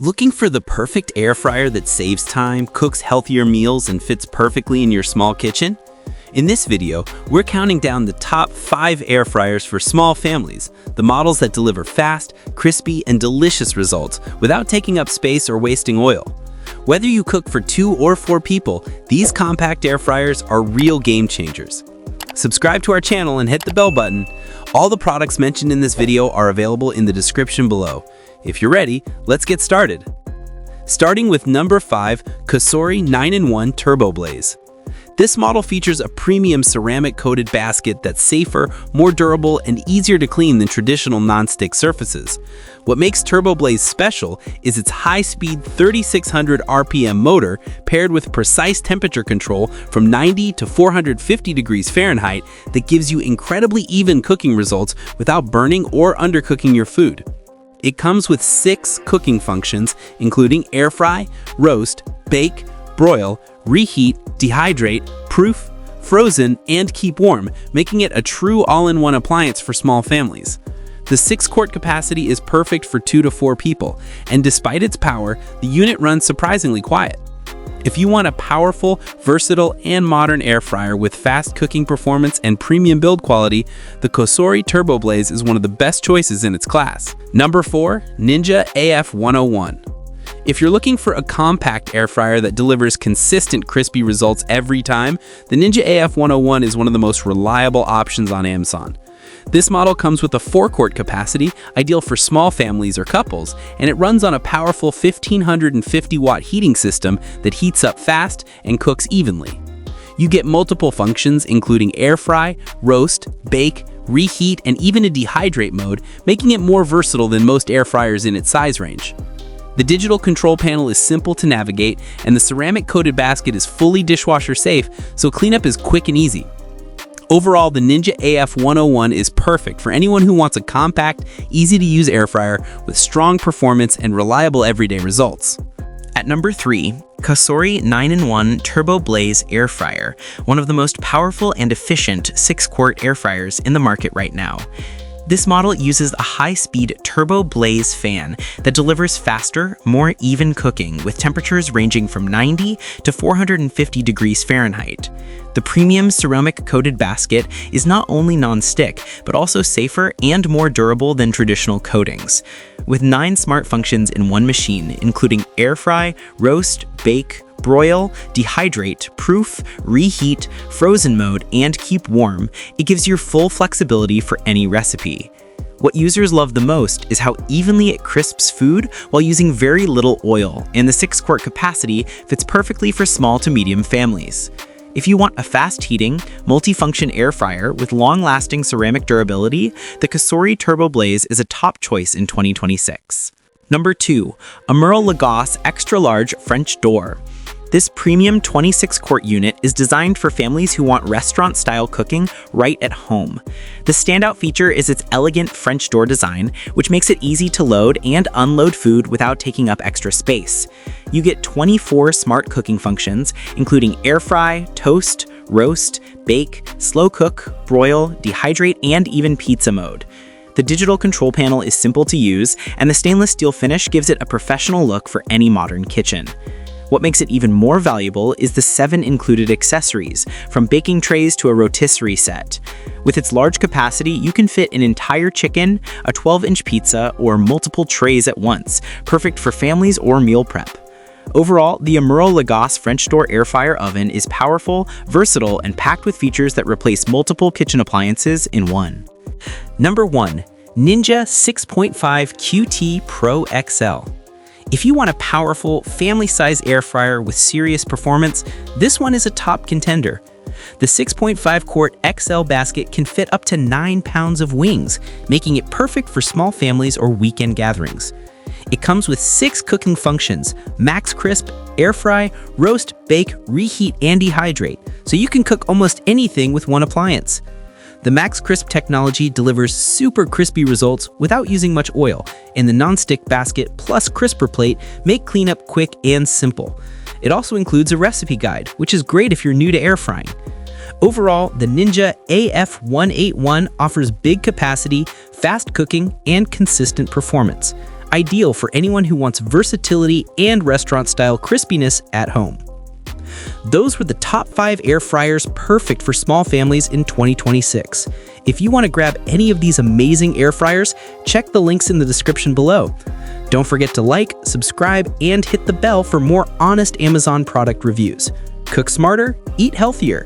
Looking for the perfect air fryer that saves time, cooks healthier meals, and fits perfectly in your small kitchen? In this video, we're counting down the top 5 air fryers for small families, the models that deliver fast, crispy, and delicious results without taking up space or wasting oil. Whether you cook for 2 or 4 people, these compact air fryers are real game changers. Subscribe to our channel and hit the bell button. All the products mentioned in this video are available in the description below. If you're ready, let's get started. Starting with number 5, Cosori 9-in-1 Turbo Blaze. This model features a premium ceramic-coated basket that's safer, more durable, and easier to clean than traditional non-stick surfaces. What makes Turbo Blaze special is its high-speed 3600 RPM motor paired with precise temperature control from 90 to 450 degrees Fahrenheit that gives you incredibly even cooking results without burning or undercooking your food. It comes with 6 cooking functions, including air fry, roast, bake, broil, reheat, dehydrate, proof, frozen, and keep warm, making it a true all-in-one appliance for small families. The 6-quart capacity is perfect for 2 to 4 people, and despite its power, the unit runs surprisingly quiet. If you want a powerful, versatile, and modern air fryer with fast cooking performance and premium build quality, the Cosori Turbo Blaze is one of the best choices in its class. Number 4, Ninja AF101. If you're looking for a compact air fryer that delivers consistent crispy results every time, the Ninja AF101 is one of the most reliable options on Amazon. This model comes with a 4-quart capacity, ideal for small families or couples, and it runs on a powerful 1550-watt heating system that heats up fast and cooks evenly. You get multiple functions including air fry, roast, bake, reheat, and even a dehydrate mode, making it more versatile than most air fryers in its size range. The digital control panel is simple to navigate, and the ceramic-coated basket is fully dishwasher safe, so cleanup is quick and easy. Overall, the Ninja AF101 is perfect for anyone who wants a compact, easy-to-use air fryer with strong performance and reliable everyday results. At number 3, Cosori 9-in-1 Turbo Blaze Air Fryer, one of the most powerful and efficient 6-quart air fryers in the market right now. This model uses a high-speed Turbo Blaze fan that delivers faster, more even cooking with temperatures ranging from 90 to 450 degrees Fahrenheit. The premium ceramic-coated basket is not only non-stick, but also safer and more durable than traditional coatings. With 9 smart functions in one machine, including air fry, roast, bake, broil, dehydrate, proof, reheat, frozen mode, and keep warm, it gives you full flexibility for any recipe. What users love the most is how evenly it crisps food while using very little oil, and the 6-quart capacity fits perfectly for small to medium families. If you want a fast-heating, multi-function air fryer with long-lasting ceramic durability, the Cosori Turbo Blaze is a top choice in 2026. Number 2, Emeril Lagasse Extra Large French Door. This premium 26-quart unit is designed for families who want restaurant-style cooking right at home. The standout feature is its elegant French door design, which makes it easy to load and unload food without taking up extra space. You get 24 smart cooking functions, including air fry, toast, roast, bake, slow cook, broil, dehydrate, and even pizza mode. The digital control panel is simple to use, and the stainless steel finish gives it a professional look for any modern kitchen. What makes it even more valuable is the 7 included accessories, from baking trays to a rotisserie set. With its large capacity, you can fit an entire chicken, a 12-inch pizza, or multiple trays at once, perfect for families or meal prep. Overall, the Emeril Lagasse French door air fryer oven is powerful, versatile, and packed with features that replace multiple kitchen appliances in one. Number 1, Ninja 6.5 QT Pro XL. If you want a powerful, family-size air fryer with serious performance, this one is a top contender. The 6.5-quart XL basket can fit up to 9 pounds of wings, making it perfect for small families or weekend gatherings. It comes with 6 cooking functions: max crisp, air fry, roast, bake, reheat, and dehydrate, so you can cook almost anything with one appliance. The Max Crisp technology delivers super crispy results without using much oil, and the non-stick basket plus crisper plate make cleanup quick and simple. It also includes a recipe guide, which is great if you're new to air frying. Overall, the Ninja AF181 offers big capacity, fast cooking, and consistent performance. ideal for anyone who wants versatility and restaurant-style crispiness at home. Those were the top 5 air fryers perfect for small families in 2026. If you want to grab any of these amazing air fryers, check the links in the description below. Don't forget to like, subscribe, and hit the bell for more honest Amazon product reviews. Cook smarter, eat healthier.